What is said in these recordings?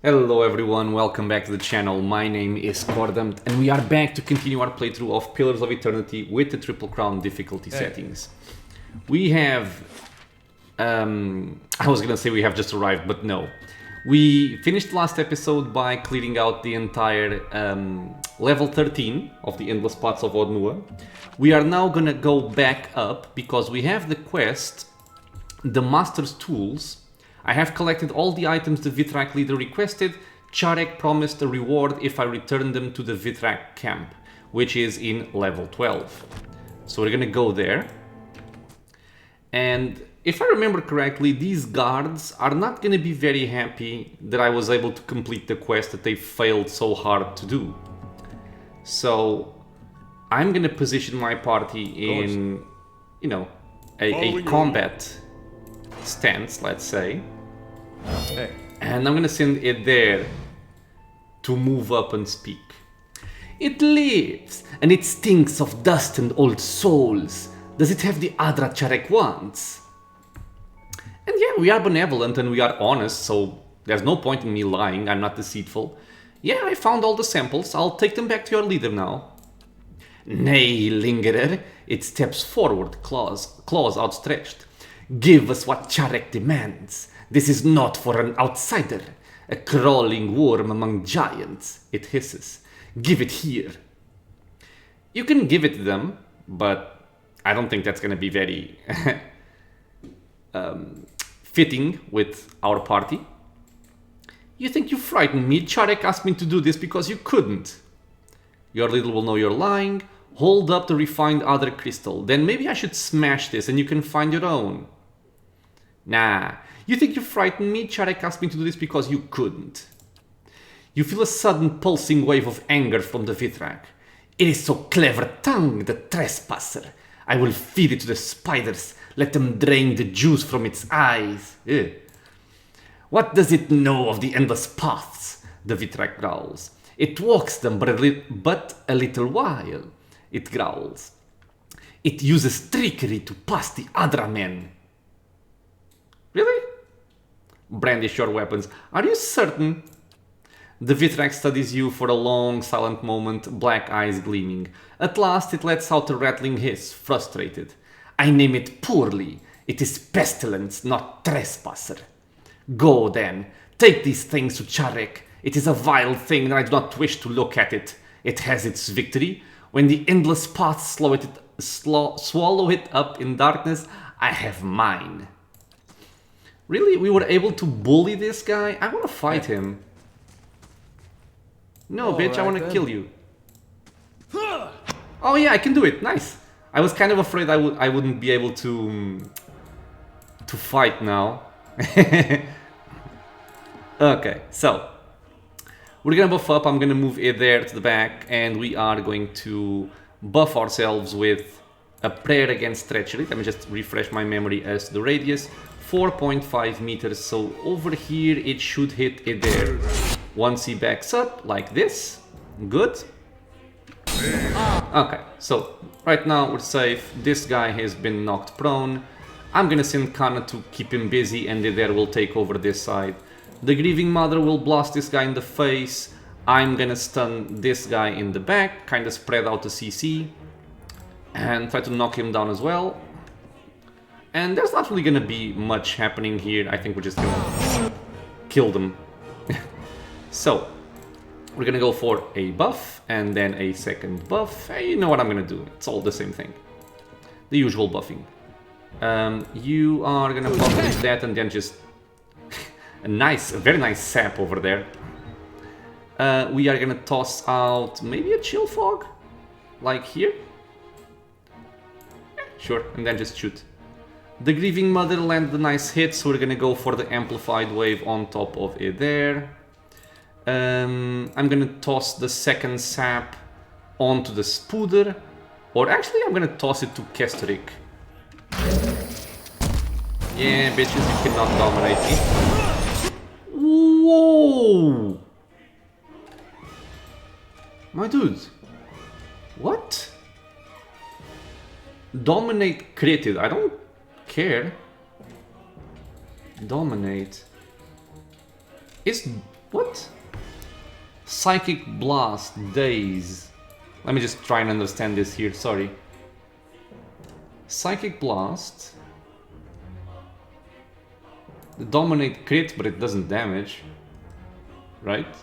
Hello everyone, welcome back to the channel. My name is Cordamt and we are back to continue our playthrough of Pillars of Eternity with the Triple Crown difficulty settings. We have... I was gonna say we have just arrived, but no. We finished the last episode by clearing out the entire level 13 of the Endless Paths of Od Nua. We are now gonna go back up because we have the quest, the Master's Tools. I have collected all the items the Vitrak leader requested. Charek promised a reward if I return them to the Vitrak camp, which is in level 12. So we're gonna go there. And if I remember correctly, these guards are not gonna be very happy that I was able to complete the quest that they failed so hard to do. So I'm gonna position my party in, you know, a combat stance, let's say. Hey. And I'm gonna send it there to move up and speak. It lives, and it stinks of dust and old souls. Does it have the Adra Charek wants? And yeah, we are benevolent and we are honest, so there's no point in me lying, I'm not deceitful. Yeah, I found all the samples, I'll take them back to your leader now. Nay, lingerer, it steps forward, claws outstretched. Give us what Charek demands. This is not for an outsider. A crawling worm among giants, it hisses. Give it here. You can give it to them, but I don't think that's gonna be very fitting with our party. You think you frightened me? Charek asked me to do this because you couldn't. Your leader will know you're lying. Hold up the refined other crystal. Then maybe I should smash this and you can find your own. Nah, you think you frightened me? Charek asked me to do this because you couldn't. You feel a sudden pulsing wave of anger from the Vitrak. It is so clever-tongued, the trespasser. I will feed it to the spiders. Let them drain the juice from its eyes. Ugh. What does it know of the endless paths? The Vitrak growls. It walks them but a little while, it growls. It uses trickery to pass the Adra men. Really? Brandish your weapons. Are you certain? The Vitrak studies you for a long, silent moment, black eyes gleaming. At last it lets out a rattling hiss, frustrated. I name it poorly. It is pestilence, not trespasser. Go then. Take these things to Charek. It is a vile thing and I do not wish to look at it. It has its victory. When the endless paths swallow it up in darkness, I have mine. Really? We were able to bully this guy? I want to fight him. No, bitch, I want to kill you. Oh yeah, I can do it. Nice. I was kind of afraid I wouldn't be able to fight now. Okay, so we're gonna buff up. I'm gonna move it there to the back, and we are going to buff ourselves with a prayer against treachery. Let me just refresh my memory as to the radius. 4.5 meters, so over here it should hit it there. Once he backs up, like this. Good. Okay, so right now we're safe. This guy has been knocked prone. I'm gonna send Kana to keep him busy, and there will take over this side. The Grieving Mother will blast this guy in the face. I'm gonna stun this guy in the back, kinda spread out the CC. And try to knock him down as well. And there's not really gonna be much happening here. I think we're just gonna kill them. So, we're gonna go for a buff and then a second buff. Hey, you know what I'm gonna do. It's all the same thing. The usual buffing. You are gonna buff with that and then just... a very nice sap over there. We are gonna toss out maybe a chill fog? Like here? Sure, and then just shoot. The Grieving Mother landed a nice hit, so we're gonna go for the amplified wave on top of it there. I'm gonna toss the second sap onto the Spooder. Or actually I'm gonna toss it to Kesterik. Yeah, bitches, you cannot dominate me. Whoa! My dude. What? Dominate critted. I don't care. Dominate. Is What? Psychic Blast, Daze. Let me just try and understand this here, sorry. Psychic Blast. Dominate crit, but it doesn't damage. Right?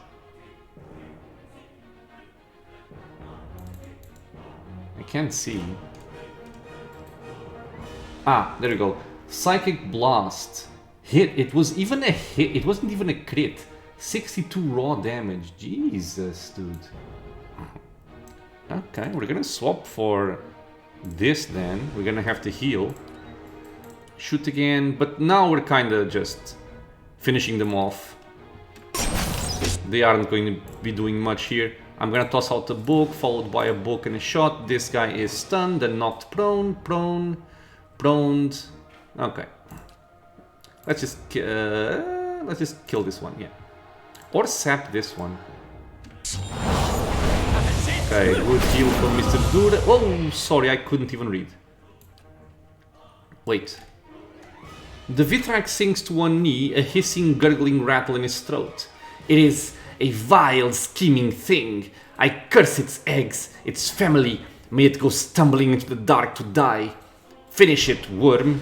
I can't see. Ah, there we go. Psychic Blast. Hit. It was even a hit. It wasn't even a crit. 62 raw damage. Jesus, dude. Okay, we're gonna swap for this then. We're gonna have to heal. Shoot again, but now we're kinda just finishing them off. They aren't going to be doing much here. I'm gonna toss out a book, followed by a book and a shot. This guy is stunned and knocked prone, proned. Okay. Let's just kill this one, yeah. Or sap this one. Okay, good heal from Mr. Dura. Oh, sorry, I couldn't even read. Wait. The Vitrak sinks to one knee, a hissing, gurgling rattle in his throat. It is a vile, scheming thing. I curse its eggs, its family. May it go stumbling into the dark to die. Finish it, worm.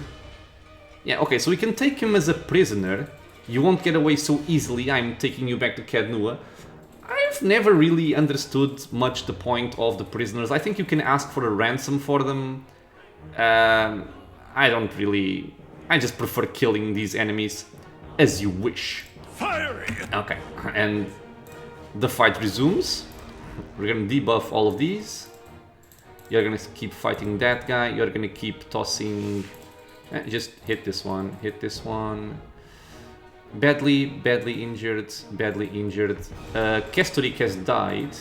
Yeah, okay, so we can take him as a prisoner. You won't get away so easily. I'm taking you back to Od Nua. I've never really understood much the point of the prisoners. I think you can ask for a ransom for them. I don't really... I just prefer killing these enemies as you wish. Firing! Okay, and the fight resumes. We're gonna debuff all of these. You're gonna keep fighting that guy. You're gonna keep tossing... just hit this one, hit this one. Badly injured, badly injured. Kestorik has died.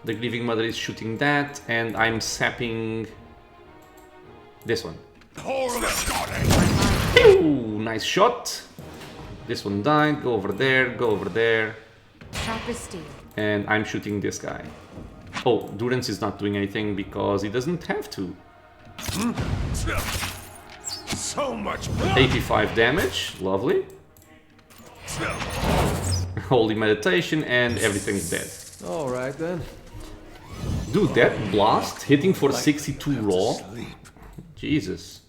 The Grieving Mother is shooting that, and I'm sapping this one. Pew! Nice shot. This one died. Go over there, go over there. And I'm shooting this guy. Oh, Durance is not doing anything because he doesn't have to. So much blood. 85 damage, lovely. Holy meditation and everything's dead. Alright then. Dude, that blast hitting for 62 raw. Jesus.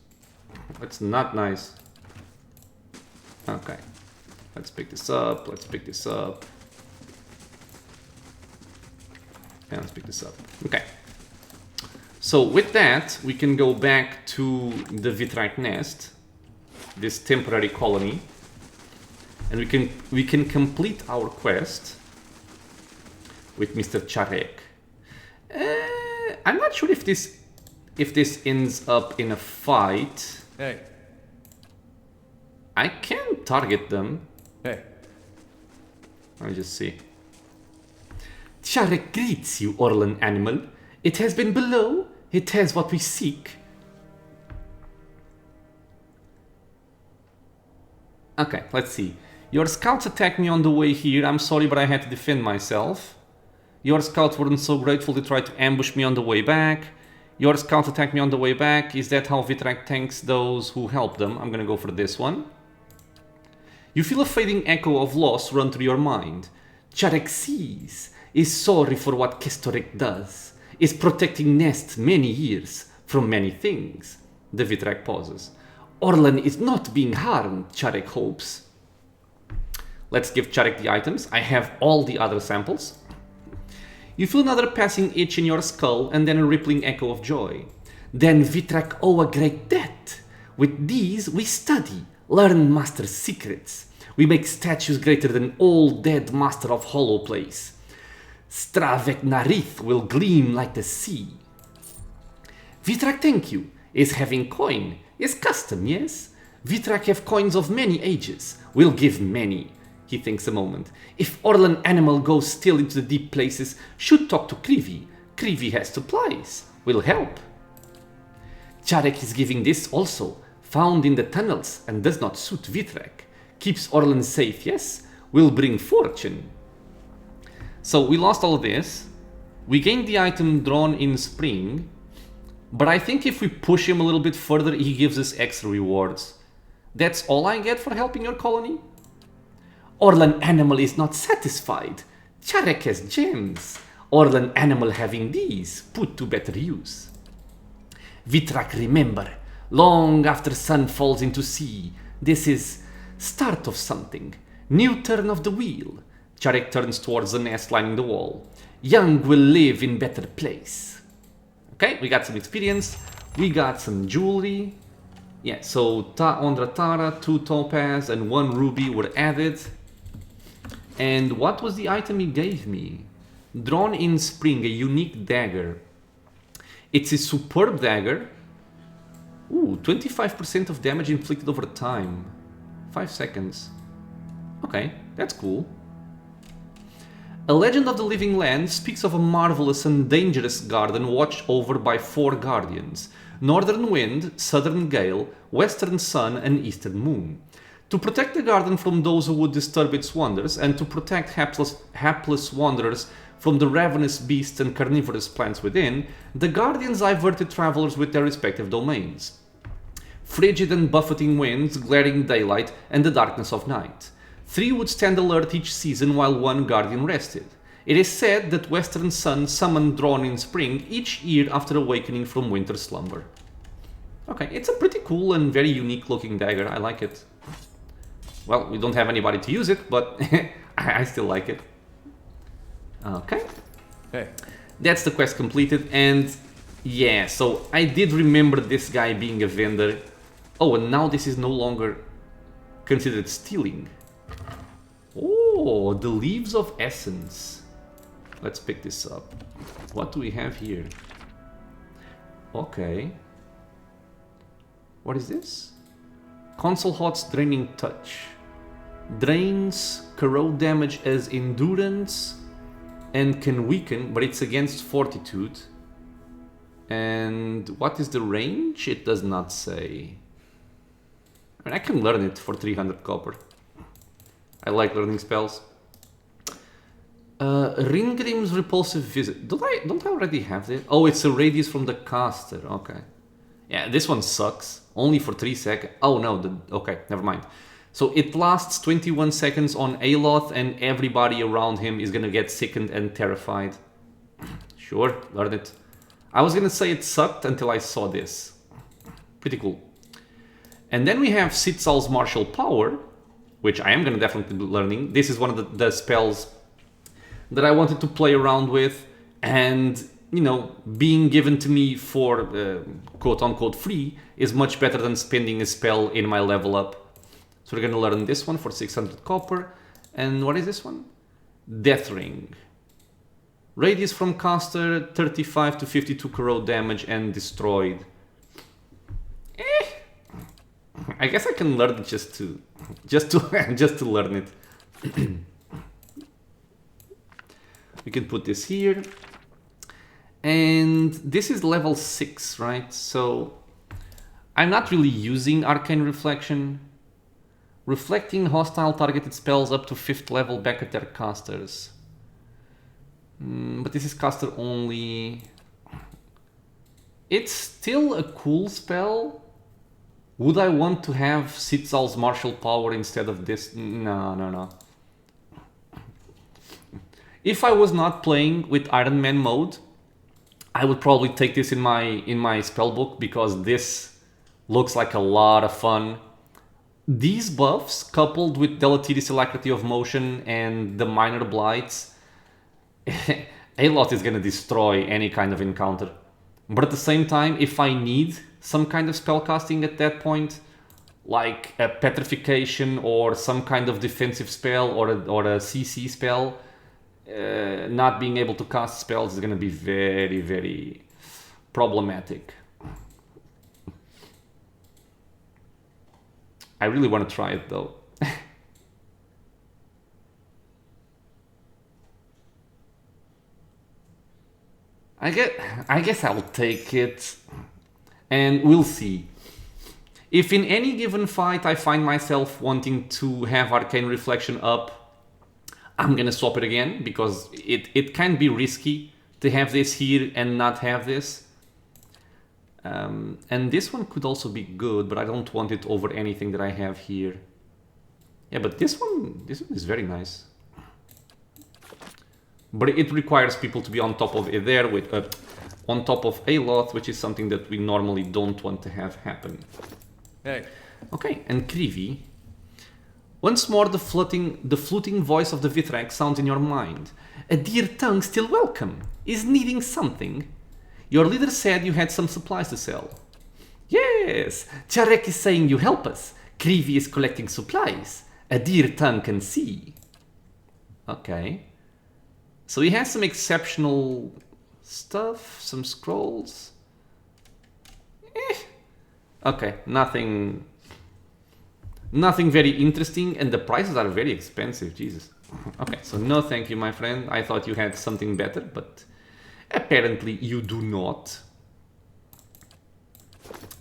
That's not nice. Okay. Let's pick this up, let's pick this up. And let's pick this up. Okay. So with that, we can go back to the Vitrak nest, this temporary colony, and we can complete our quest with Mr. Charek. I'm not sure if this ends up in a fight. Hey. I can target them. Hey. Let me just see. Charek greets you, Orlan animal. It has been below. It has what we seek. Okay, let's see. Your scouts attacked me on the way here. I'm sorry, but I had to defend myself. Your scouts weren't so grateful. They tried to ambush me on the way back. Your scouts attacked me on the way back. Is that how Vitrak thanks those who helped them? I'm gonna go for this one. You feel a fading echo of loss run through your mind. Charek sees, is sorry for what Kestorik does, is protecting Nest many years from many things. The Vitrak pauses. Orlan is not being harmed, Charek hopes. Let's give Charek the items. I have all the other samples. You feel another passing itch in your skull and then a rippling echo of joy. Then Vitrak owe a great debt. With these we study, learn master secrets. We make statues greater than all dead master of hollow place. Stravek Narith will gleam like the sea. Vitrak thank you. Is having coin. Is custom, yes? Vitrak have coins of many ages. Will give many. He thinks a moment. If Orlan animal goes still into the deep places, should talk to Krivi. Krivi has supplies. Will help. Charek is giving this also. Found in the tunnels and does not suit Vitrak. Keeps Orlan safe, yes? Will bring fortune. So we lost all of this. We gained the item drawn in spring. But I think if we push him a little bit further, he gives us extra rewards. That's all I get for helping your colony? Orlan animal is not satisfied. Charek has gems. Orlan animal having these, put to better use. Vitrak remember, long after sun falls into sea, this is start of something. New turn of the wheel. Charek turns towards the nest lining the wall. Young will live in better place. Okay, we got some experience. We got some jewelry. Yeah, so Ondra Tara, 2 topaz and 1 ruby were added. And what was the item he gave me? Drawn in Spring, a unique dagger. It's a superb dagger. Ooh, 25% of damage inflicted over time. 5 seconds. Okay, that's cool. A Legend of the Living Land speaks of a marvelous and dangerous garden watched over by 4 guardians. Northern Wind, Southern Gale, Western Sun and Eastern Moon. To protect the garden from those who would disturb its wonders, and to protect hapless wanderers from the ravenous beasts and carnivorous plants within, the guardians diverted travelers with their respective domains. Frigid and buffeting winds, glaring daylight, and the darkness of night. 3 would stand alert each season while 1 guardian rested. It is said that Western Sun summoned Drawn in Spring each year after awakening from winter slumber. Okay, it's a pretty cool and very unique looking dagger, I like it. Well, we don't have anybody to use it, but I still like it. Okay. Hey. That's the quest completed, and yeah, so I did remember this guy being a vendor. Oh, and now this is no longer considered stealing. Oh, the Leaves of Essence. Let's pick this up. What do we have here? Okay. What is this? Console Hot's Draining Touch. Drains corrode damage as endurance and can weaken, but it's against fortitude. And what is the range? It does not say. I mean, I can learn it for 300 copper. I like learning spells. Ringrim's Repulsive Visit. Don't I already have this? Oh, it's a radius from the caster. Okay. Yeah, this one sucks. Only for 3 seconds. Oh no, okay, never mind. So it lasts 21 seconds on Aloth, and everybody around him is gonna get sickened and terrified. Sure, learn it. I was gonna say it sucked until I saw this. Pretty cool. And then we have Sitzal's Martial Power, which I am gonna definitely be learning. This is one of the spells that I wanted to play around with, and you know, being given to me for quote-unquote free is much better than spending a spell in my level up. So we're gonna learn this one for 600 copper. And what is this one? Death Ring. Radius from caster, 35 to 52 corrode damage and destroyed. I guess I can learn it just to learn it. We can put this here. And this is level 6, right? So I'm not really using Arcane Reflection. Reflecting hostile targeted spells up to 5th level back at their casters. But this is caster only. It's still a cool spell. Would I want to have Sitzal's Martial Power instead of this? No. If I was not playing with Iron Man mode, I would probably take this in my spellbook, because this looks like a lot of fun. These buffs, coupled with Deleterious Alacrity of Motion and the Minor Blights, Aloth is gonna destroy any kind of encounter. But at the same time, if I need some kind of spellcasting at that point, like a Petrification or some kind of defensive spell or a CC spell, not being able to cast spells is going to be very, very problematic. I really want to try it though. I guess I'll take it, and we'll see. If in any given fight I find myself wanting to have Arcane Reflection up, I'm gonna swap it again, because it can be risky to have this here and not have this. And this one could also be good, but I don't want it over anything that I have here. Yeah, but this one is very nice. But it requires people to be on top of it there with on top of a lot, which is something that we normally don't want to have happen. Hey. Okay, and Krivi. Once more the fluting voice of the Vitrak sounds in your mind. A dear tongue still welcome, is needing something. Your leader said you had some supplies to sell. Yes, Charek is saying you help us. Krivi is collecting supplies. A dear tongue can see. Okay. So he has some exceptional stuff, some scrolls. Okay, nothing very interesting, and the prices are very expensive, Jesus. Okay, so no thank you, my friend. I thought you had something better, but apparently you do not.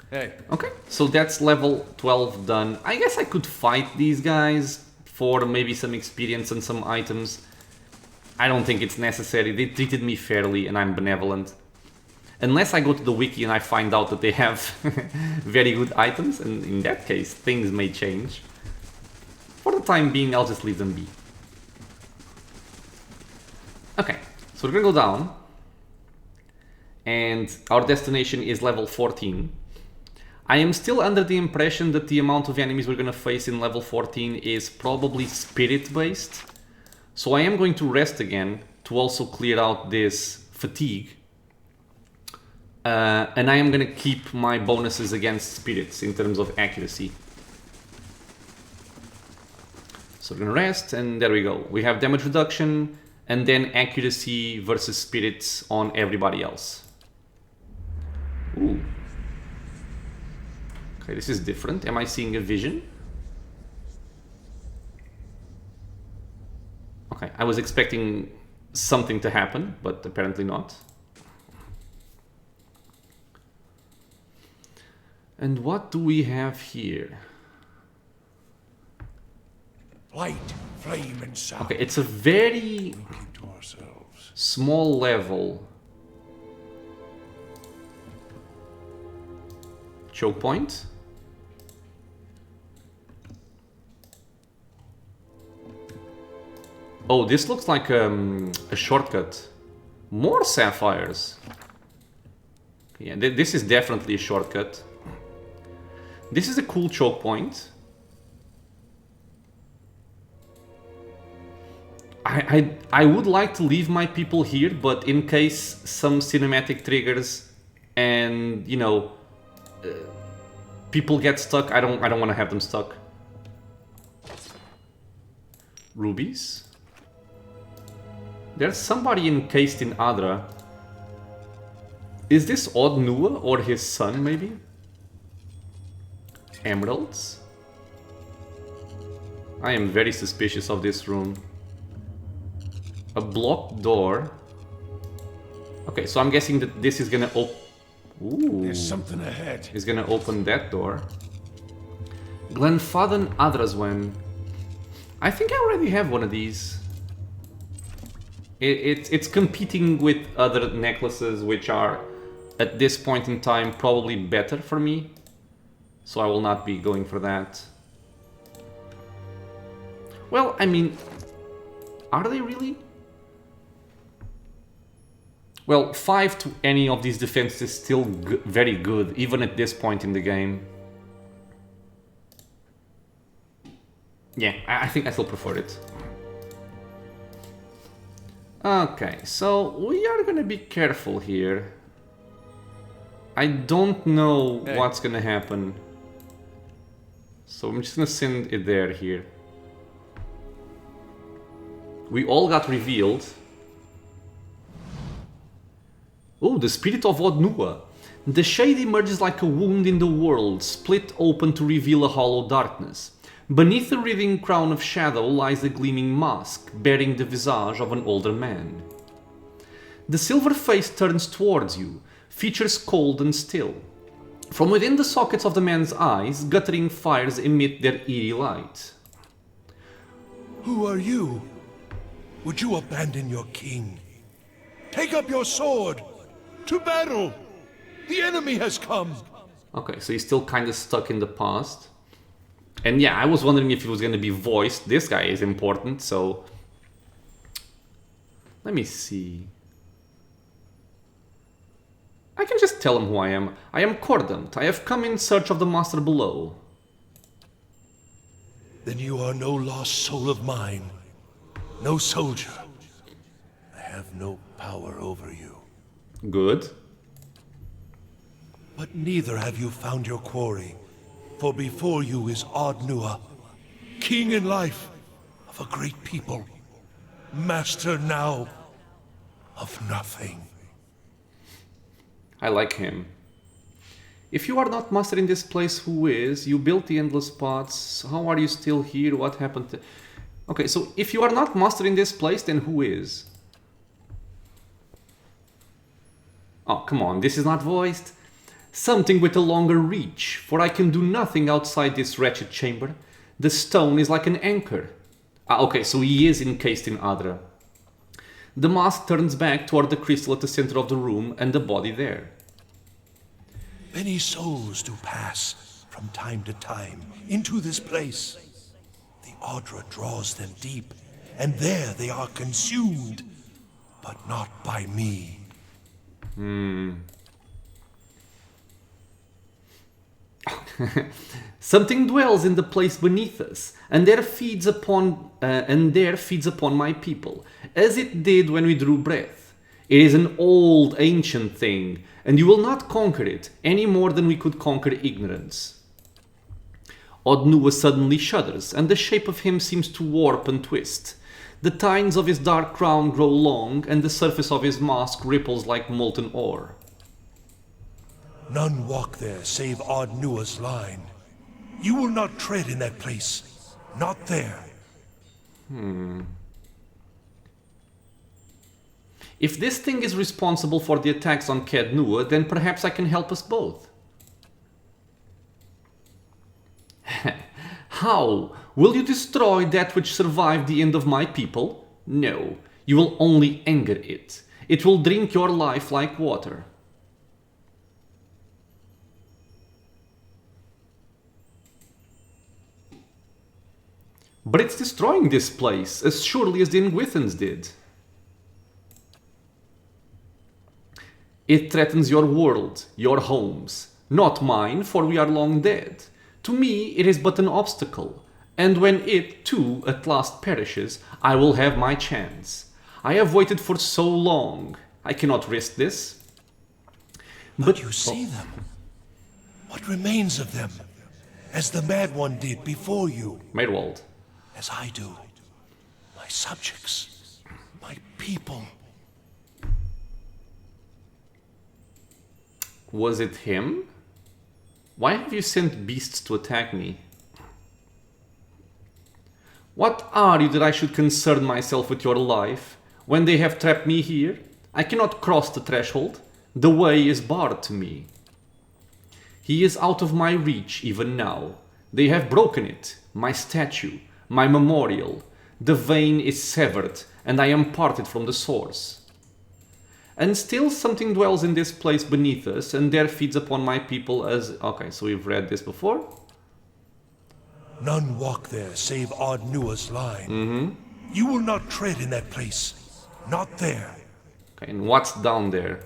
Hey. Okay, so that's level 12 done. I guess I could fight these guys for maybe some experience and some items. I don't think it's necessary. They treated me fairly and I'm benevolent. Unless I go to the wiki and I find out that they have very good items, and in that case, things may change. For the time being, I'll just leave them be. Okay, so we're gonna go down. And our destination is level 14. I am still under the impression that the amount of enemies we're gonna face in level 14 is probably spirit-based. So I am going to rest again to also clear out this fatigue. And I am going to keep my bonuses against spirits in terms of accuracy. So we're going to rest, and there we go. We have damage reduction, and then accuracy versus spirits on everybody else. Ooh. Okay, this is different. Am I seeing a vision? Okay, I was expecting something to happen, but apparently not. And what do we have here? Light, flame, and sound. Okay, it's a very To ourselves. small level choke point. Oh, this looks like a shortcut. More sapphires. Yeah, this is definitely a shortcut. This is a cool choke point. I would like to leave my people here, but in case some cinematic triggers and, you know, people get stuck, I don't want to have them stuck. Rubies. There's somebody encased in Adra. Is this Od Nua or his son, maybe? Emeralds. I am very suspicious of this room. A blocked door. Okay, so I'm guessing that this is gonna open. Ooh. There's something ahead. Is gonna open that door. Glenfadden Adrazwen. I think I already have one of these. It's competing with other necklaces, which are, at this point in time, probably better for me. So I will not be going for that. Well, I mean, are they really? Well, 5 to any of these defenses is still very good, even at this point in the game. Yeah, I think I still prefer it. Okay, so we are gonna be careful here. I don't know what's gonna happen. So I'm just gonna send it there here. We all got revealed. Oh, the spirit of Od Nua. The shade emerges like a wound in the world, split open to reveal a hollow darkness. Beneath the wreathing crown of shadow lies a gleaming mask, bearing the visage of an older man. The silver face turns towards you, features cold and still. From within the sockets of the man's eyes, guttering fires emit their eerie light. Who are you? Would you abandon your king? Take up your sword! To battle! The enemy has come! Okay, so he's still kind of stuck in the past. And yeah, I was wondering if it was going to be voiced. This guy is important, so... Let me see. I can just tell him who I am. I am Cordant. I have come in search of the master below. Then you are no lost soul of mine. No soldier. I have no power over you. Good. But neither have you found your quarry. For before you is Od Nua, king in life of a great people. Master now of nothing. I like him. If you are not master in this place, who is? You built the endless paths. How are you still here? What happened to... Okay, so if you are not master in this place, then who is? Oh, come on, this is not voiced. Something with a longer reach, for I can do nothing outside this wretched chamber. The stone is like an anchor. Ah, okay, so he is encased in Adra. The mask turns back toward the crystal at the center of the room and the body there. Many souls do pass from time to time into this place. The Adra draws them deep, and there they are consumed, but not by me. Something dwells in the place beneath us, and there feeds upon my people, as it did when we drew breath. It is an old, ancient thing, and you will not conquer it any more than we could conquer ignorance. Od Nua suddenly shudders, and the shape of him seems to warp and twist. The tines of his dark crown grow long, and the surface of his mask ripples like molten ore. None walk there save Od Nua's line. You will not tread in that place. Not there. If this thing is responsible for the attacks on Od Nua, then perhaps I can help us both. How? Will you destroy that which survived the end of my people? No, you will only anger it. It will drink your life like water. But it's destroying this place, as surely as the Ingwithans did. It threatens your world, your homes. Not mine, for we are long dead. To me, it is but an obstacle. And when it, too, at last perishes, I will have my chance. I have waited for so long. I cannot risk this. But you see them. What remains of them? As the Mad One did before you. Mayrwald. As I do. My subjects. My people. Was it him? Why have you sent beasts to attack me? What are you that I should concern myself with your life? When they have trapped me here, I cannot cross the threshold. The way is barred to me. He is out of my reach even now. They have broken it, my statue, my memorial. The vein is severed, and I am parted from the source. And still something dwells in this place beneath us, and there feeds upon my people as... Okay, so we've read this before. None walk there save Od Nua's line. You will not tread in that place. Not there. Okay, and what's down there?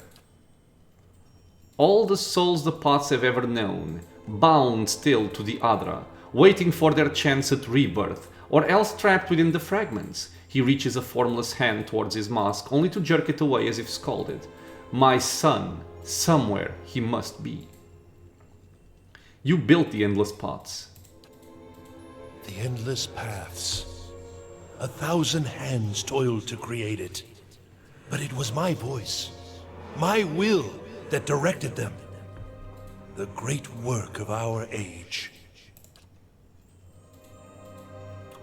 All the souls the paths have ever known, bound still to the Adra, waiting for their chance at rebirth, or else trapped within the fragments. He reaches a formless hand towards his mask, only to jerk it away as if scalded. My son, somewhere he must be. You built the endless paths. The endless paths. 1,000 hands toiled to create it. But it was my voice, my will, that directed them. The great work of our age.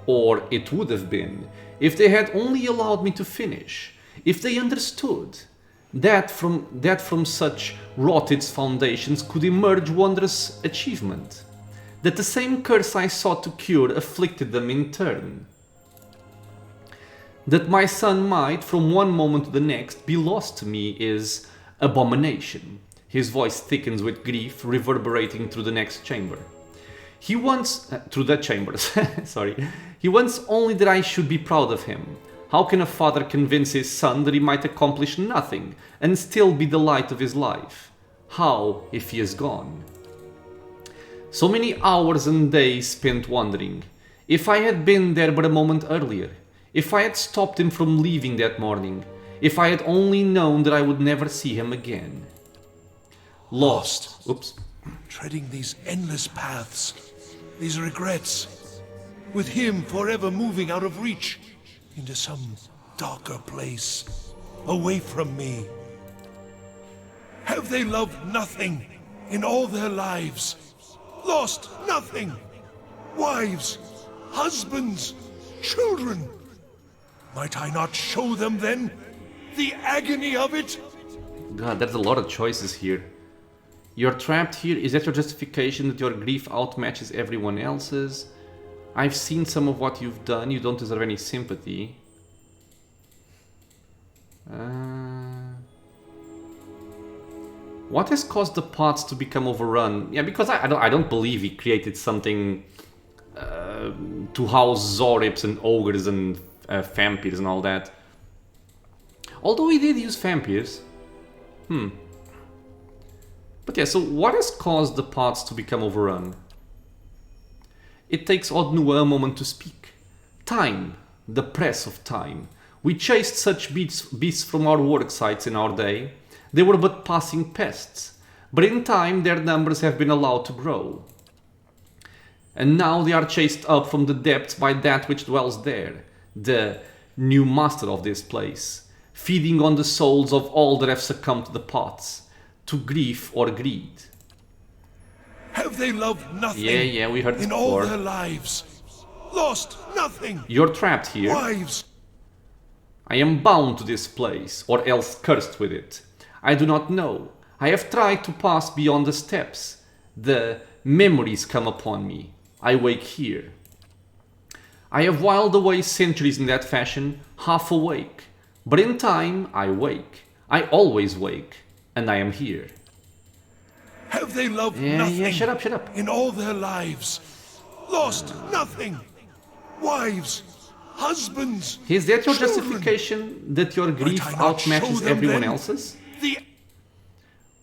Or it would have been, if they had only allowed me to finish, if they understood that from such rotted foundations could emerge wondrous achievement, that the same curse I sought to cure afflicted them in turn, that my son might, from one moment to the next, be lost to me is abomination. His voice thickens with grief, reverberating through the next chamber. He wants, through the chambers, sorry. He wants only that I should be proud of him. How can a father convince his son that he might accomplish nothing and still be the light of his life? How if he is gone? So many hours and days spent wondering. If I had been there but a moment earlier, if I had stopped him from leaving that morning, if I had only known that I would never see him again. Lost. Oops. Treading these endless paths, these regrets, with him forever moving out of reach into some darker place, away from me. Have they loved nothing in all their lives? Lost nothing? Wives, husbands, children? Might I not show them then the agony of it? God, there's a lot of choices here. You're trapped here. Is that your justification that your grief outmatches everyone else's? I've seen some of what you've done. You don't deserve any sympathy. What has caused the pots to become overrun? Yeah, because I don't believe he created something to house Zorips and ogres and vampires and all that. Although he did use vampires. But yeah, so what has caused the pots to become overrun? It takes Od Nua a moment to speak. Time, the press of time. We chased such beasts from our work sites in our day. They were but passing pests, but in time their numbers have been allowed to grow. And now they are chased up from the depths by that which dwells there, the new master of this place, feeding on the souls of all that have succumbed to the pots, to grief or greed. Have they loved nothing? Yeah, we heard this in before. all their lives? Lost nothing? You're trapped here. Wives? I am bound to this place, or else cursed with it. I do not know. I have tried to pass beyond the steps. The memories come upon me. I wake here. I have whiled away centuries in that fashion, half awake. But in time, I wake. I always wake. And I am here. Have they loved nothing? Yeah, shut up. In all their lives? Lost nothing? Wives? Husbands? Is that your children? Justification that your grief Might I not show outmatches them everyone then else's? The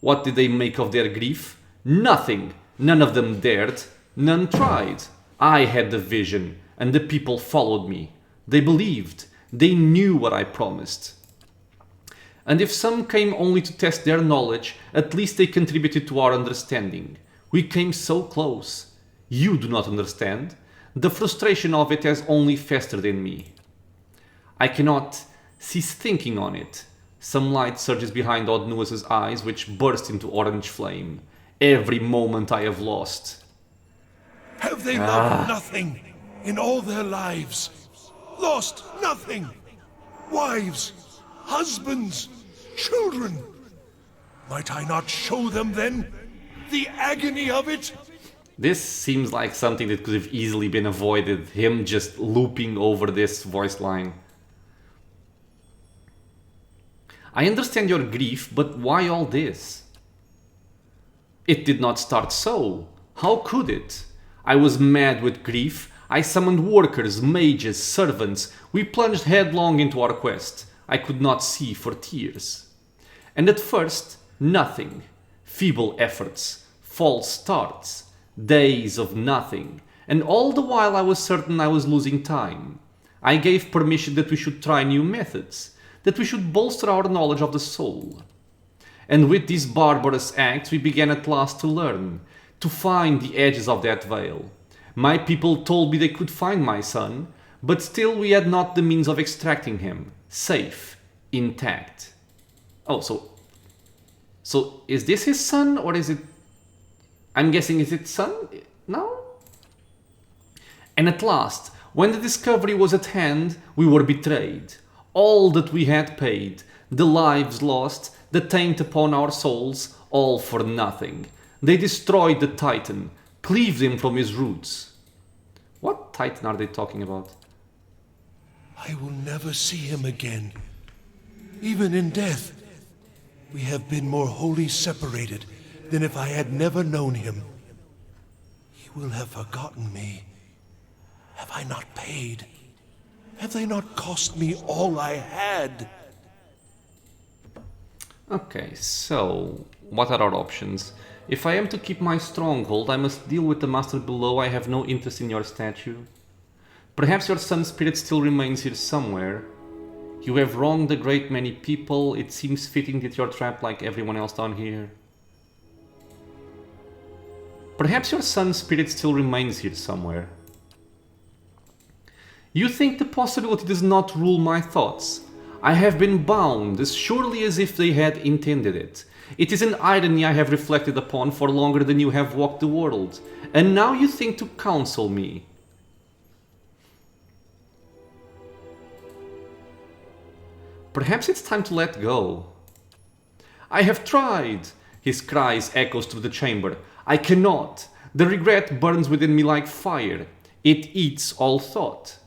What did they make of their grief? Nothing. None of them dared. None tried. I had the vision, and the people followed me. They believed. They knew what I promised. And if some came only to test their knowledge, at least they contributed to our understanding. We came so close. You do not understand. The frustration of it has only festered in me. I cannot cease thinking on it. Some light surges behind Od Nua's eyes, which burst into orange flame. Every moment I have lost. Have they loved nothing in all their lives? Lost nothing? Wives? Husbands? Children? Might I not show them then the agony of it? This seems like something that could have easily been avoided, him just looping over this voice line. I understand your grief, but why all this? It did not start so. How could it? I was mad with grief. I summoned workers, mages, servants. We plunged headlong into our quest. I could not see for tears. And at first, nothing. Feeble efforts, false starts, days of nothing. And all the while I was certain I was losing time. I gave permission that we should try new methods, that we should bolster our knowledge of the soul. And with these barbarous acts we began at last to learn, to find the edges of that veil. My people told me they could find my son, but still we had not the means of extracting him, safe, intact. Oh, so is this his son, or is it... I'm guessing, is it son? No? And at last, when the discovery was at hand, we were betrayed. All that we had paid, the lives lost, the taint upon our souls, all for nothing. They destroyed the Titan, cleaved him from his roots. What Titan are they talking about? I will never see him again. Even in death, we have been more wholly separated than if I had never known him. He will have forgotten me. Have I not paid? Have they not cost me all I had? Okay, so what are our options? If I am to keep my stronghold, I must deal with the master below. I have no interest in your statue. Perhaps your son's spirit still remains here somewhere. You have wronged a great many people. It seems fitting that you're trapped like everyone else down here. Perhaps your son's spirit still remains here somewhere. You think the possibility does not rule my thoughts. I have been bound as surely as if they had intended it. It is an irony I have reflected upon for longer than you have walked the world. And now you think to counsel me. Perhaps it's time to let go. I have tried, his cries echoes through the chamber. I cannot. The regret burns within me like fire. It eats all thought.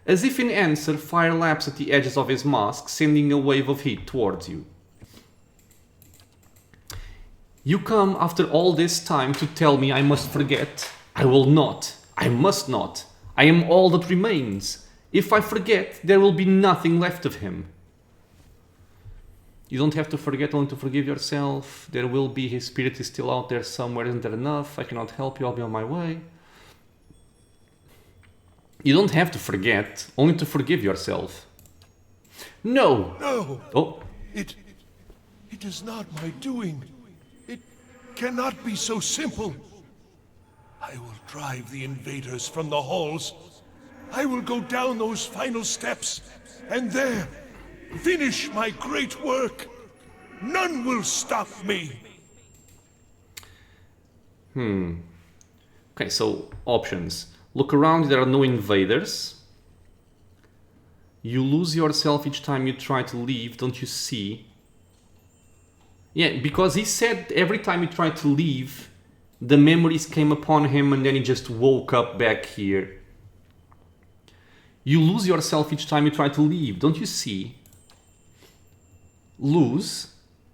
As if in answer, fire laps at the edges of his mask, sending a wave of heat towards you. You come after all this time to tell me I must forget. I will not. I must not. I am all that remains. If I forget, there will be nothing left of him. You don't have to forget, only to forgive yourself. There will be, his spirit is still out there somewhere, isn't there enough? I cannot help you, I'll be on my way. You don't have to forget, only to forgive yourself. No! No! Oh. It is not my doing. It cannot be so simple. I will drive the invaders from the halls. I will go down those final steps, and there, finish my great work. None will stop me. Okay, so options. Look around, there are no invaders. You lose yourself each time you try to leave, don't you see? Yeah, because he said every time he tried to leave, the memories came upon him and then he just woke up back here. You lose yourself each time you try to leave, don't you see? Lose?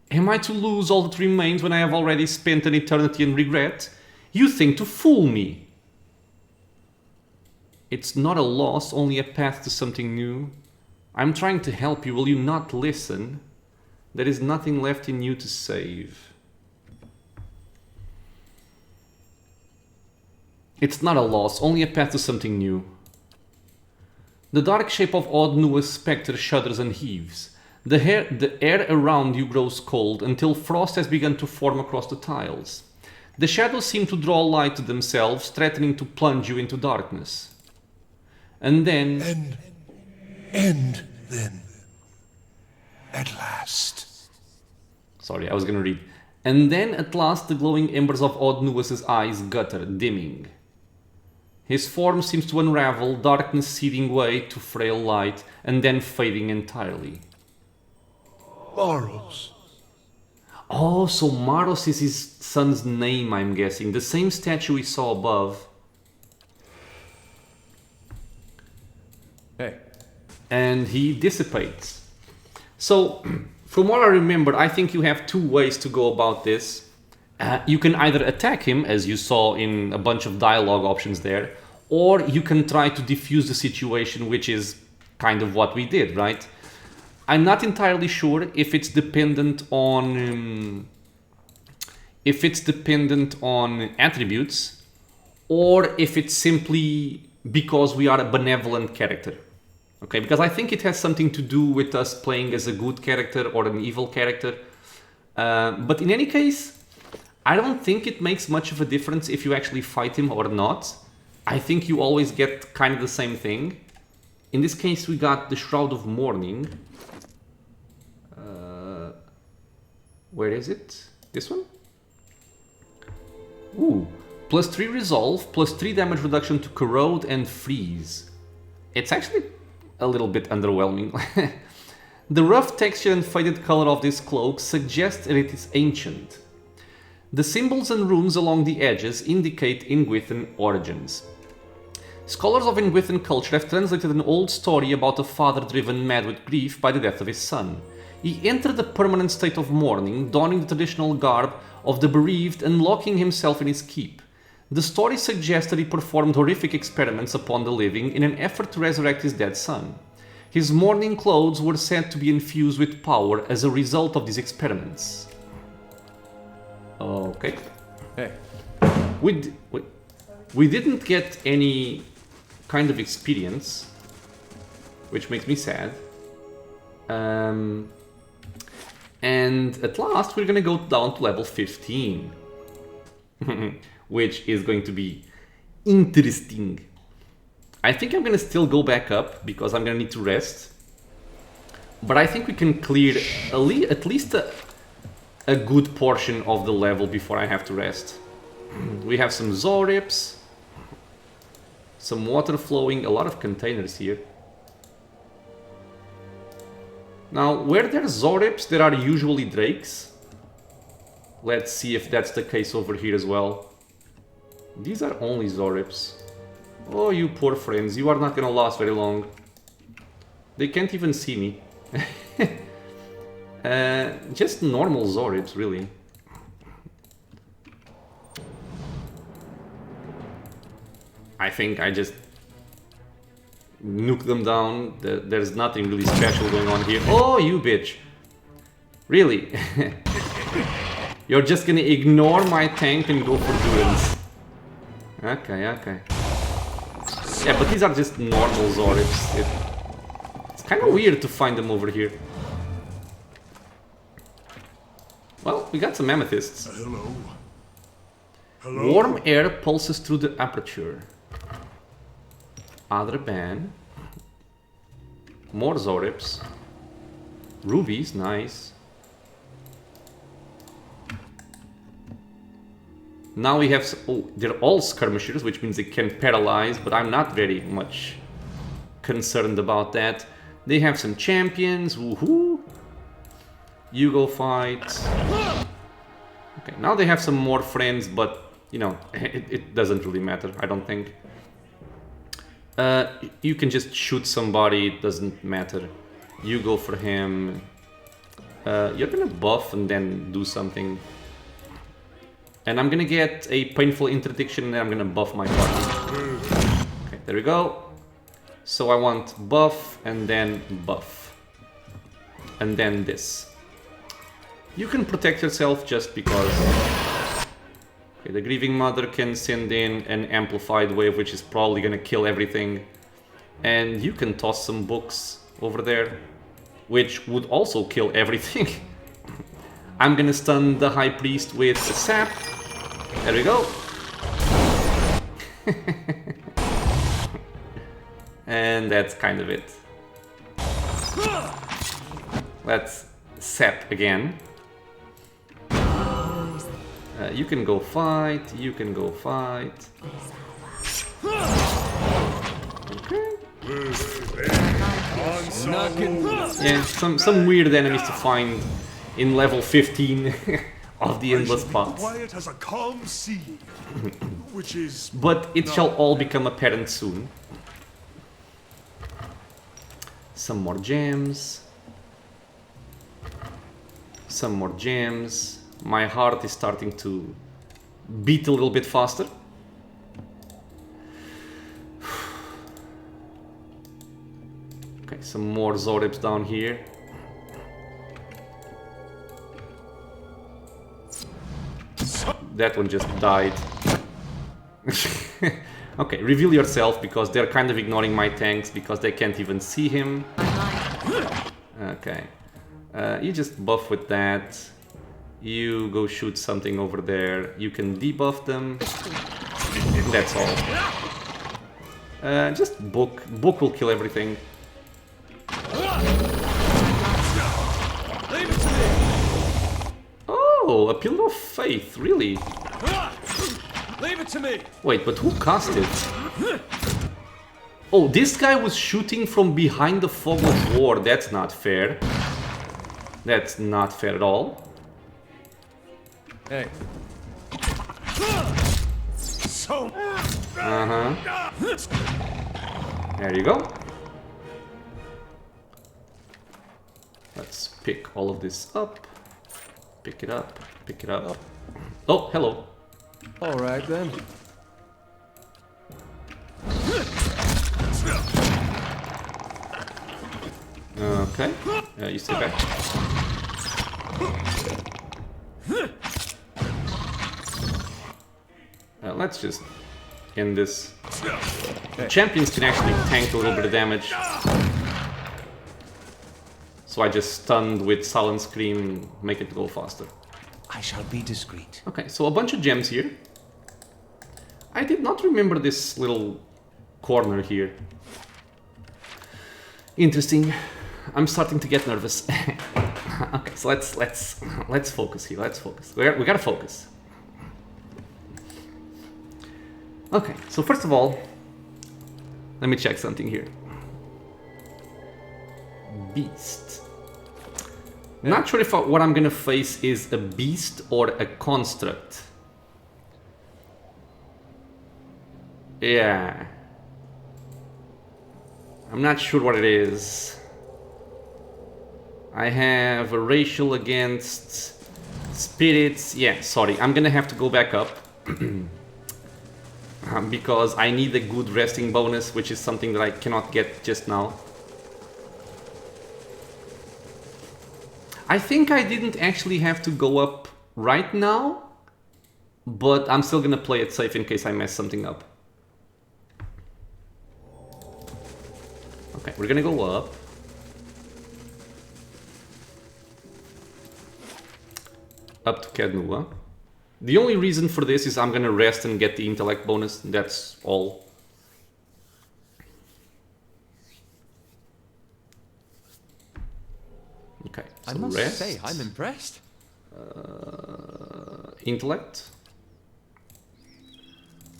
Am I to lose all that remains when I have already spent an eternity in regret? You think to fool me. It's not a loss, only a path to something new. I'm trying to help you, will you not listen? There is nothing left in you to save. It's not a loss, only a path to something new. The dark shape of Od Nua's spectre shudders and heaves. The air around you grows cold until frost has begun to form across the tiles. The shadows seem to draw light to themselves, threatening to plunge you into darkness. And then... End then. At last. Sorry, I was gonna read. And then at last the glowing embers of Od Nua's eyes gutter, dimming. His form seems to unravel, darkness seeding way to frail light, and then fading entirely. Maros. Oh, so Maros is his son's name, I'm guessing. The same statue we saw above. Hey. And he dissipates. So, from what I remember, I think you have two ways to go about this. You can either attack him, as you saw in a bunch of dialogue options there, or you can try to defuse the situation, which is kind of what we did, right? I'm not entirely sure if it's dependent on attributes, or if it's simply because we are a benevolent character. Okay, because I think it has something to do with us playing as a good character or an evil character. But in any case, I don't think it makes much of a difference if you actually fight him or not. I think you always get kind of the same thing. In this case, we got the Shroud of Mourning. Where is it? This one? Ooh. Plus 3 resolve, plus 3 damage reduction to corrode and freeze. It's actually a little bit underwhelming. The rough texture and faded color of this cloak suggests that it is ancient. The symbols and runes along the edges indicate Ingwithan origins. Scholars of Ingwithan culture have translated an old story about a father driven mad with grief by the death of his son. He entered a permanent state of mourning, donning the traditional garb of the bereaved and locking himself in his keep. The story suggests that he performed horrific experiments upon the living in an effort to resurrect his dead son. His mourning clothes were said to be infused with power as a result of these experiments. Okay. Hey. We didn't get any kind of experience, which makes me sad. And at last we're gonna go down to level 15. Which is going to be interesting. I think I'm gonna still go back up because I'm gonna need to rest. But I think we can clear at least a good portion of the level before I have to rest. We have some Zorips, some water flowing, a lot of containers here. Now, where there's Zorips, there are usually Drakes. Let's see if that's the case over here as well. These are only Zorips. Oh, you poor friends, you are not gonna last very long. They can't even see me. Just normal Zorips, really. I think I just nuke them down. There's nothing really special going on here. Oh, you bitch. Really? You're just gonna ignore my tank and go for Durance. Okay, okay. Yeah, but these are just normal Zorips. It's kind of weird to find them over here. Well, we got some amethysts. Hello. Hello. Warm air pulses through the aperture. Other ban. More Zorips. Rubies, nice. Now we have... Oh, they're all skirmishers, which means they can paralyze, but I'm not very much concerned about that. They have some champions, woohoo! You go fight. Okay, now they have some more friends, but, you know, it doesn't really matter, I don't think. You can just shoot somebody, it doesn't matter. You go for him. You're gonna buff and then do something. And I'm gonna get a painful interdiction and then I'm gonna buff my party. Okay, there we go. So I want buff and then buff. And then this. You can protect yourself just because. Okay, the Grieving Mother can send in an amplified wave, which is probably gonna kill everything. And you can toss some books over there, which would also kill everything. I'm gonna stun the High Priest with a sap. There we go. And that's kind of it. Let's sap again. You can go fight, you can go fight. Okay. Yeah, some weird enemies to find in level 15 of the endless paths. Quiet as a calm sea, which is. But it shall all become apparent soon. Some more gems. Some more gems. My heart is starting to beat a little bit faster. Okay, some more Zorips down here. That one just died. Okay, reveal yourself because they're kind of ignoring my tanks because they can't even see him. Okay. You just buff with that. You go shoot something over there. You can debuff them. That's all. Just book. Book will kill everything. Oh, a Pillar of Faith, really? Leave it to me. Wait, but who cast it? Oh, this guy was shooting from behind the fog of war. That's not fair. That's not fair at all. Hey. There you go. Let's pick all of this up. Pick it up. Pick it up. Oh, hello. All right then. Okay, you stay back. Let's just end this. The champions can actually tank a little bit of damage. So I just stunned with Silent Scream, make it go faster. I shall be discreet. Okay, so a bunch of gems here. I did not remember this little corner here. Interesting. I'm starting to get nervous. Okay, so let's focus here. Let's focus. We gotta focus. Okay, so first of all, let me check something here. Beast. Not sure if what I'm gonna face is a beast or a construct. Yeah. I'm not sure what it is. I have a racial against spirits. Yeah, sorry, I'm gonna have to go back up. Because I need a good resting bonus, which is something that I cannot get just now. I think I didn't actually have to go up right now, but I'm still gonna play it safe in case I mess something up. Okay, we're gonna go up. Up to Od Nua. The only reason for this is I'm gonna rest and get the intellect bonus, that's all. Okay, so I must rest. say, I'm impressed. Intellect.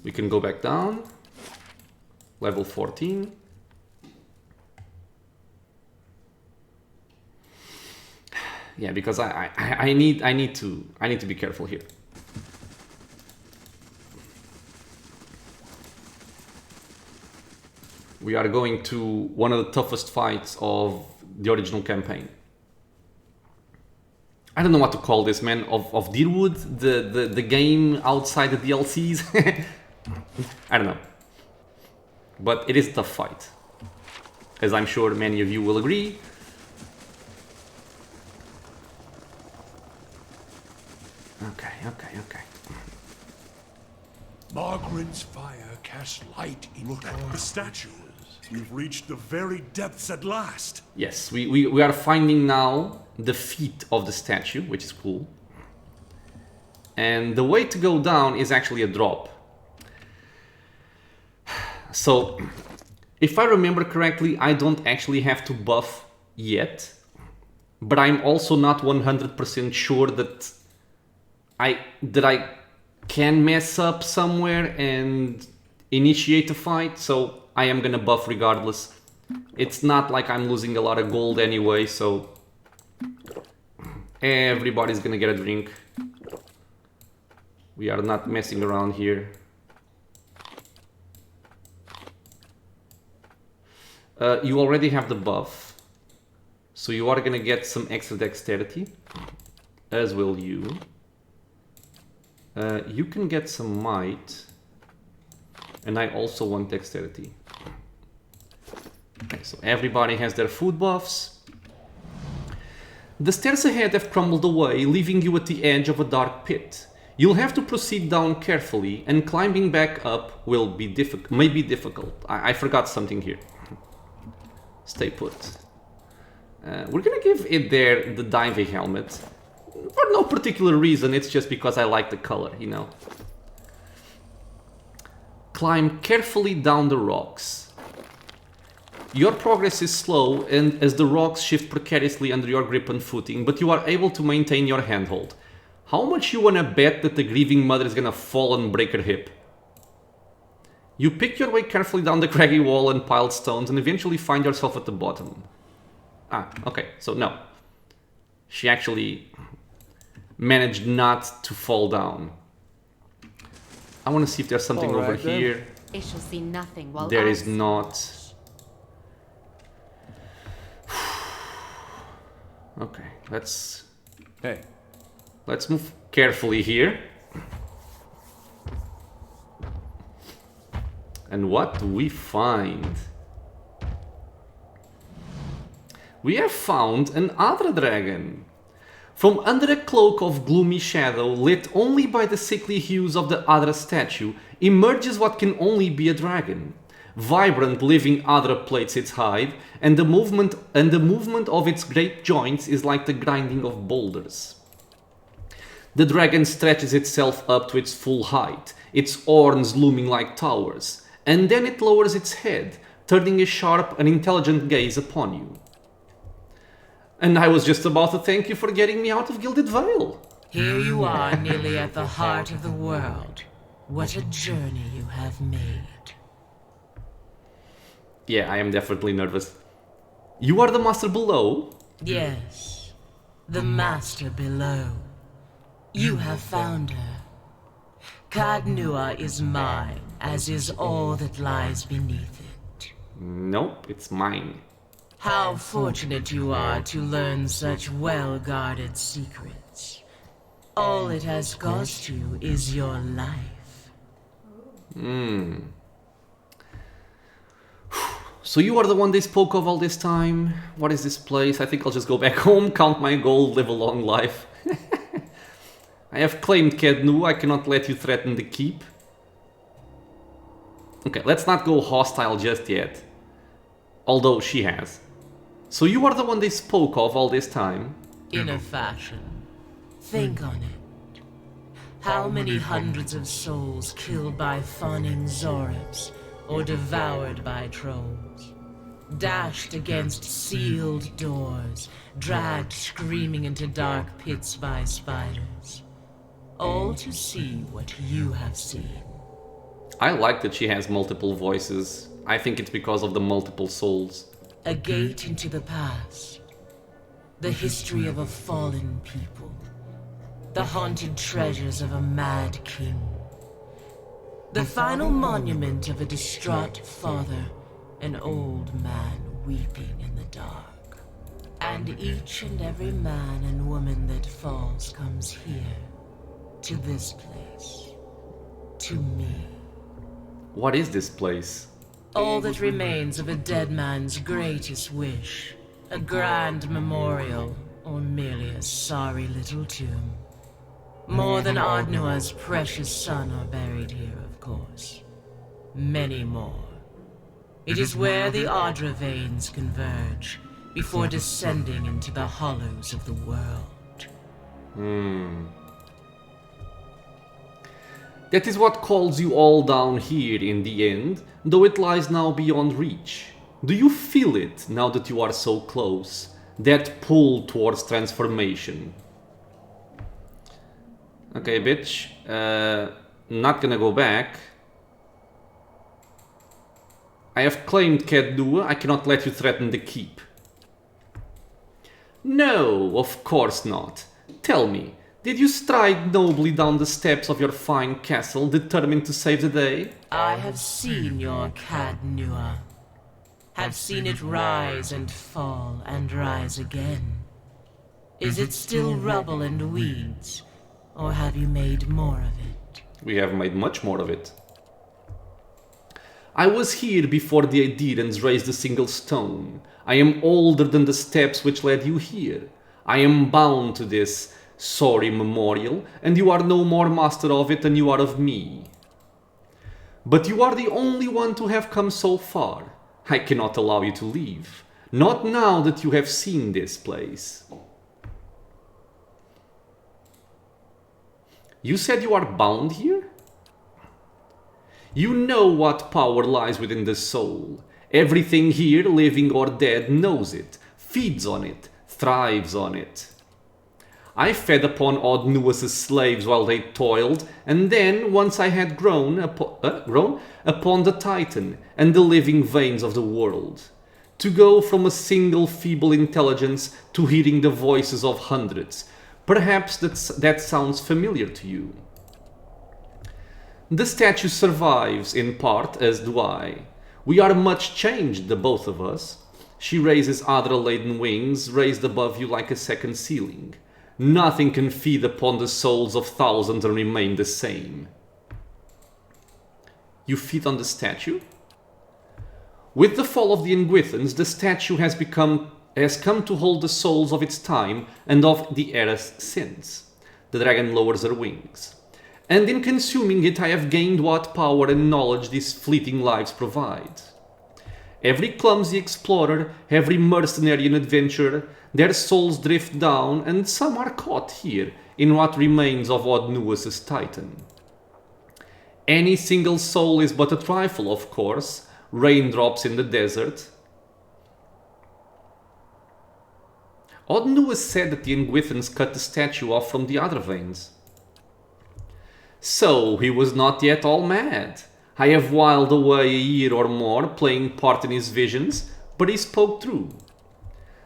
We can go back down. Level 14. Yeah, because I need to be careful here. We are going to one of the toughest fights of the original campaign. I don't know what to call this, man. Of Deerwood, the game outside the DLCs. I don't know. But it is a tough fight. As I'm sure many of you will agree. Okay. Margaret's fire casts light in Look at the statue. You've reached the very depths at last. Yes, we are finding now the feet of the statue, which is cool. And the way to go down is actually a drop. So, if I remember correctly, I don't actually have to buff yet. But I'm also not 100% sure that I can mess up somewhere and initiate a fight, so I am gonna buff regardless. It's not like I'm losing a lot of gold anyway, so everybody's gonna get a drink. We are not messing around here. You already have the buff, so you are gonna get some extra dexterity, as will you. You can get some might, and I also want dexterity. Okay, so everybody has their food buffs. The stairs ahead have crumbled away, leaving you at the edge of a dark pit. You'll have to proceed down carefully, and climbing back up will be may be difficult. I forgot something here. Stay put. We're gonna give it there the diving helmet. For no particular reason, it's just because I like the color, you know. Climb carefully down the rocks. Your progress is slow, and as the rocks shift precariously under your grip and footing, but you are able to maintain your handhold. How much you wanna bet that the grieving mother is gonna fall and break her hip? You pick your way carefully down the craggy wall and piled stones and eventually find yourself at the bottom. Ah, okay, so no. She actually managed not to fall down. I want to see if there's something over here. They shall see nothing while There is not. Okay, let's move carefully here. And what do we find? We have found another dragon. From under a cloak of gloomy shadow, lit only by the sickly hues of the Adra statue, emerges what can only be a dragon. Vibrant living Adra plates its hide, and the movement of its great joints is like the grinding of boulders. The dragon stretches itself up to its full height, its horns looming like towers, and then it lowers its head, turning a sharp and intelligent gaze upon you. And I was just about to thank you for getting me out of Gilded Vale. Here you are, nearly at the heart of the world. What a journey you have made. Yeah, I am definitely nervous. You are the master below? Yes, the master below. You have found her. Od Nua is mine, as is all that lies beneath it. Nope, it's mine. How fortunate you are to learn such well-guarded secrets. All it has cost you is your life. So you are the one they spoke of all this time? What is this place? I think I'll just go back home, count my gold, live a long life. I have claimed Od Nua, I cannot let you threaten the keep. Okay, let's not go hostile just yet. Although she has. So you are the one they spoke of all this time? In a fashion. Think on it. How many hundreds of souls killed by fawning Zoribs, or devoured by trolls? Dashed against sealed doors, dragged screaming into dark pits by spiders. All to see what you have seen. I like that she has multiple voices. I think it's because of the multiple souls. A gate into the past. The history of a fallen people. The haunted treasures of a mad king. The final monument of a distraught father, an old man weeping in the dark. And each and every man and woman that falls comes here, to this place, to me. What is this place? All that remains of a dead man's greatest wish. A grand memorial, or merely a sorry little tomb. More than Od Nua's precious son are buried here, of course. Many more. It is where the Adra veins converge, before descending into the hollows of the world. That is what calls you all down here in the end, though it lies now beyond reach. Do you feel it now that you are so close? That pull towards transformation? Okay, bitch. Not gonna go back. I have claimed Od Nua. I cannot let you threaten the keep. No, of course not. Tell me, did you stride nobly down the steps of your fine castle, determined to save the day? I have seen your Od Nua. Have seen it rise and fall and rise again. Is it still rubble and weeds, or have you made more of it? We have made much more of it. I was here before the Aedirans raised a single stone. I am older than the steps which led you here. I am bound to this sorry memorial, and you are no more master of it than you are of me. But you are the only one to have come so far. I cannot allow you to leave. Not now that you have seen this place. You said you are bound here? You know what power lies within the soul. Everything here, living or dead, knows it, feeds on it, thrives on it. I fed upon Od Nua's slaves while they toiled, and then, once I had grown upon the Titan and the living veins of the world. To go from a single feeble intelligence to hearing the voices of hundreds. Perhaps that sounds familiar to you. The statue survives in part, as do I. We are much changed, the both of us. She raises Adra-laden wings, raised above you like a second ceiling. Nothing can feed upon the souls of thousands and remain the same. You feed on the statue? With the fall of the Nguithans, the statue has become has come to hold the souls of its time and of the era's since. The dragon lowers her wings. And in consuming it, I have gained what power and knowledge these fleeting lives provide. Every clumsy explorer, every mercenary and adventurer, their souls drift down, and some are caught here in what remains of Od Nua's titan. Any single soul is but a trifle, of course, raindrops in the desert. Od Nua said that the Nguithans cut the statue off from the other veins. So he was not yet all mad. I have whiled away a year or more playing part in his visions, but he spoke true.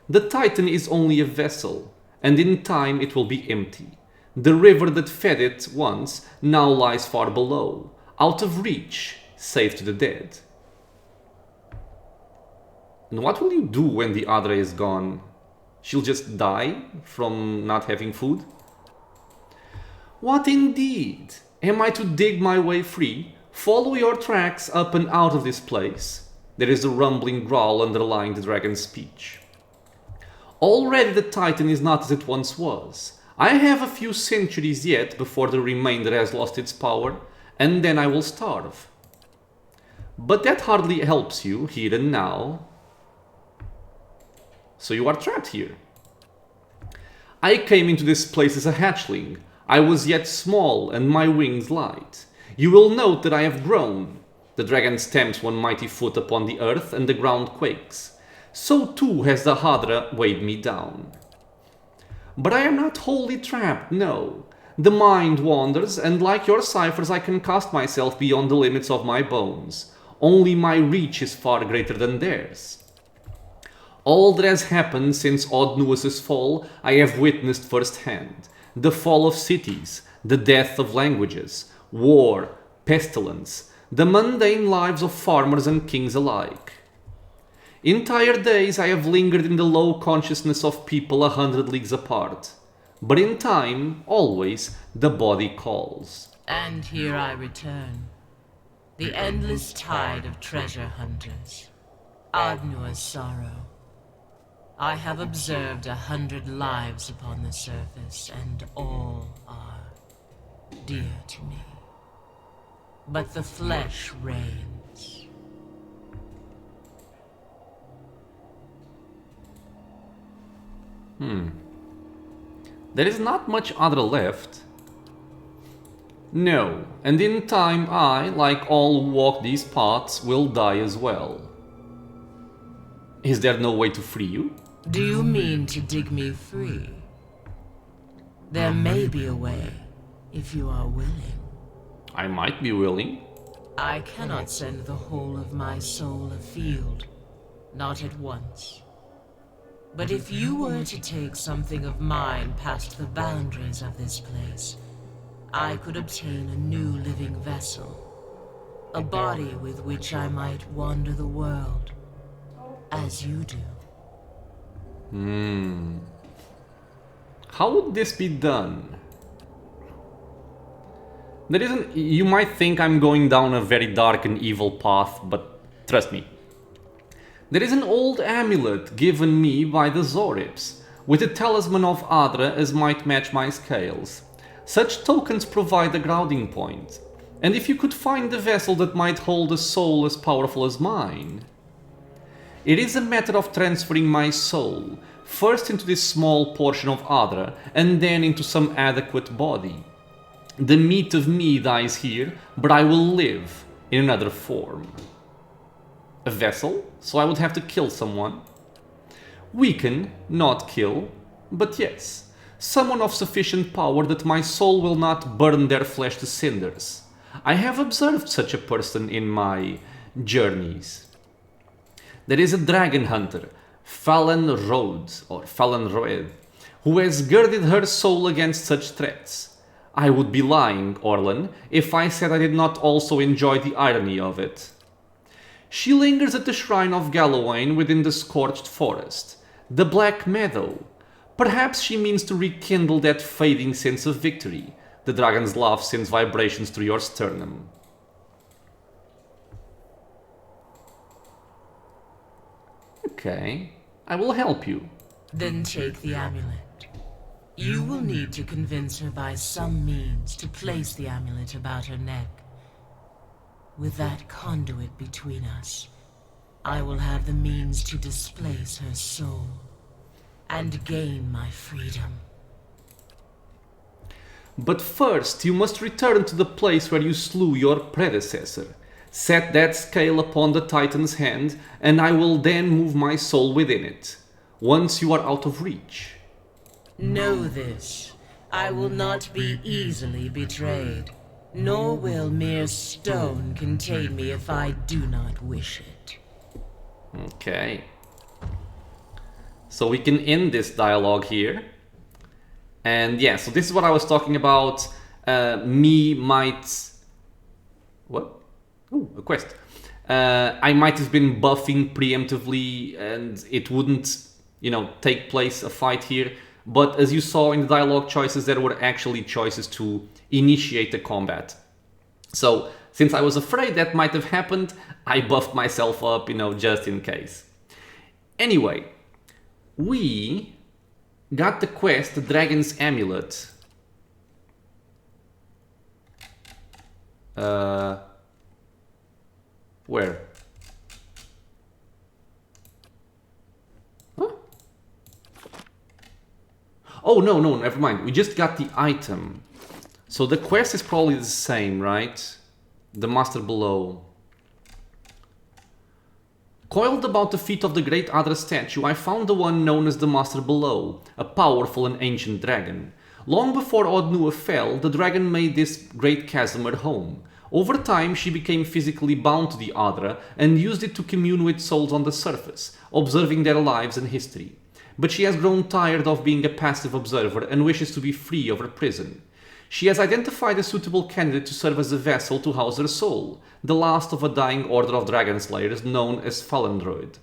The Titan is only a vessel, and in time it will be empty. The river that fed it once now lies far below, out of reach, safe to the dead. And what will you do when the Adra is gone? She'll just die from not having food? What indeed? Am I to dig my way free? Follow your tracks up and out of this place? There is a rumbling growl underlying the dragon's speech. Already the Titan is not as it once was. I have a few centuries yet before the remainder has lost its power, and then I will starve. But that hardly helps you here and now. So you are trapped here. I came into this place as a hatchling. I was yet small and my wings light. You will note that I have grown. The dragon stamps one mighty foot upon the earth and the ground quakes. So too has the Hadra weighed me down. But I am not wholly trapped, no. The mind wanders, and like your ciphers I can cast myself beyond the limits of my bones. Only my reach is far greater than theirs. All that has happened since Od Nua's fall I have witnessed firsthand. The fall of cities, the death of languages, war, pestilence, the mundane lives of farmers and kings alike. Entire days I have lingered in the low consciousness of people 100 leagues apart. But in time, always, the body calls. And here I return. The endless tide of treasure hunters. Od Nua's sorrow. I have observed 100 lives upon the surface, and all are dear to me. But the flesh reigns. There is not much other left. No, and in time I, like all who walk these paths, will die as well. Is there no way to free you? Do you mean to dig me free? There may be a way, if you are willing. I might be willing. I cannot send the whole of my soul afield, not at once. But if you were to take something of mine past the boundaries of this place, I could obtain a new living vessel, a body with which I might wander the world, as you do. How would this be done? You might think I'm going down a very dark and evil path, but trust me. There is an old amulet given me by the Zorips, with a talisman of Adra as might match my scales. Such tokens provide a grounding point, and if you could find a vessel that might hold a soul as powerful as mine... It is a matter of transferring my soul, first into this small portion of Adra, and then into some adequate body. The meat of me dies here, but I will live in another form. A vessel? So I would have to kill someone. Weaken, not kill, but yes, someone of sufficient power that my soul will not burn their flesh to cinders. I have observed such a person in my journeys. There is a dragon hunter, Falan Roed, who has girded her soul against such threats. I would be lying, Orlan, if I said I did not also enjoy the irony of it. She lingers at the shrine of Gallowayne within the scorched forest, the Black Meadow. Perhaps she means to rekindle that fading sense of victory. The dragon's laugh sends vibrations through your sternum. Okay. I will help you. Then take the amulet. You will need to convince her by some means to place the amulet about her neck. With that conduit between us, I will have the means to displace her soul and gain my freedom. But first, you must return to the place where you slew your predecessor. Set that scale upon the Titan's hand, and I will then move my soul within it, once you are out of reach. Know this, I will not be easily betrayed, nor will mere stone contain me if I do not wish it. Okay. So we can end this dialogue here. And yeah, so this is what I was talking about. Me might... What? Oh, a quest. I might have been buffing preemptively and it wouldn't, you know, take place a fight here. But as you saw in the dialogue choices, there were actually choices to initiate the combat. So since I was afraid that might have happened, I buffed myself up, you know, just in case. Anyway, we got the quest, the Dragon's Amulet. Where? Huh? Oh, no, never mind. We just got the item. So the quest is probably the same, right? The Master Below. Coiled about the feet of the great Adra statue, I found the one known as the Master Below, a powerful and ancient dragon. Long before Od Nua fell, the dragon made this great chasm her home. Over time, she became physically bound to the Adra and used it to commune with souls on the surface, observing their lives and history. But she has grown tired of being a passive observer and wishes to be free of her prison. She has identified a suitable candidate to serve as a vessel to house her soul, the last of a dying order of dragon slayers known as Falendroid.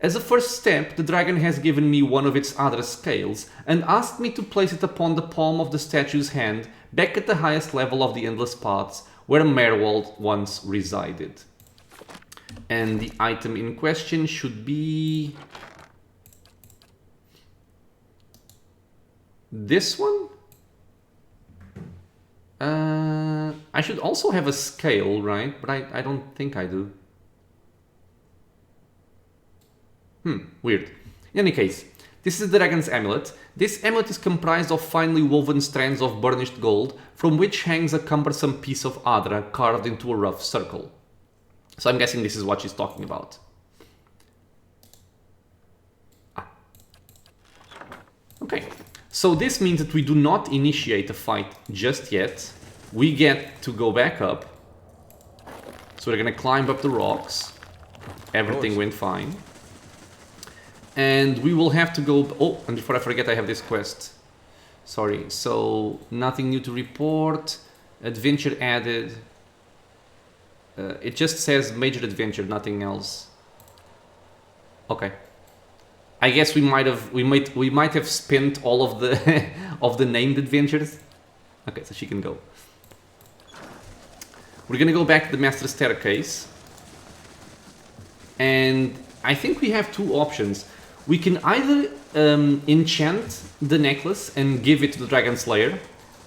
As a first step, the dragon has given me one of its Adra scales and asked me to place it upon the palm of the statue's hand back at the highest level of the Endless Paths, where Merwald once resided. And the item in question should be... this one? I should also have a scale, right? But I don't think I do. Weird. In any case, this is the Dragon's Amulet. This amulet is comprised of finely woven strands of burnished gold, from which hangs a cumbersome piece of Adra carved into a rough circle. So I'm guessing this is what she's talking about. Okay. So this means that we do not initiate a fight just yet. We get to go back up. So we're gonna climb up the rocks. Everything went fine. And we will have to go... Oh, and before I forget, I have this quest. Sorry. So, nothing new to report. Adventure added. It just says major adventure, nothing else. Okay. I guess we might have spent all of the of the named adventures. Okay, so she can go. We're gonna go back to the Master Staircase, and I think we have two options. We can either enchant the necklace and give it to the Dragon Slayer,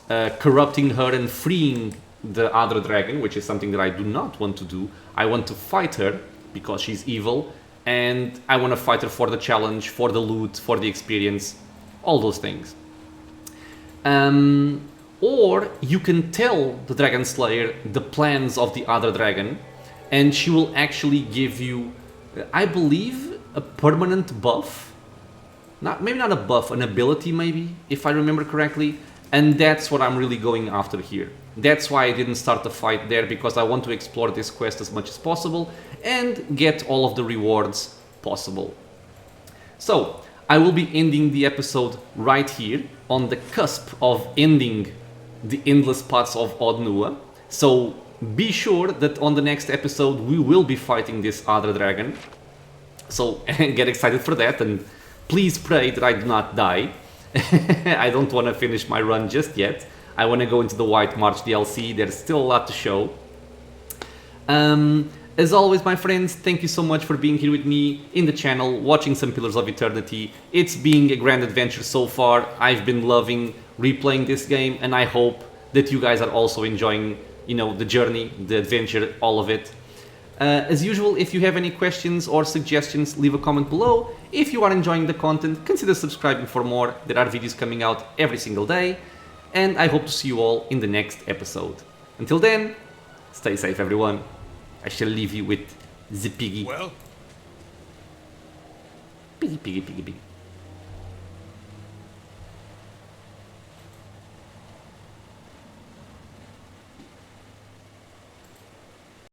corrupting her and freeing the other dragon, which is something that I do not want to do. I want to fight her because she's evil. And I want to fight her for the challenge, for the loot, for the experience, all those things. Or you can tell the Dragon Slayer the plans of the other dragon, and she will actually give you, I believe, a permanent buff. Maybe not a buff, an ability maybe, if I remember correctly. And that's what I'm really going after here. That's why I didn't start the fight there, because I want to explore this quest as much as possible and get all of the rewards possible. So, I will be ending the episode right here, on the cusp of ending the Endless Paths of Od Nua. So, be sure that on the next episode we will be fighting this other dragon. So, get excited for that, and please pray that I do not die. I don't want to finish my run just yet. I want to go into the White March DLC. There's still a lot to show. As always, my friends, thank you so much for being here with me in the channel, watching some Pillars of Eternity. It's been a grand adventure so far. I've been loving replaying this game, and I hope that you guys are also enjoying, you know, the journey, the adventure, all of it. As usual, if you have any questions or suggestions, leave a comment below. If you are enjoying the content, consider subscribing for more. There are videos coming out every single day, and I hope to see you all in the next episode. Until then, stay safe, everyone. I shall leave you with the piggy. Well? Piggy, piggy, piggy, piggy.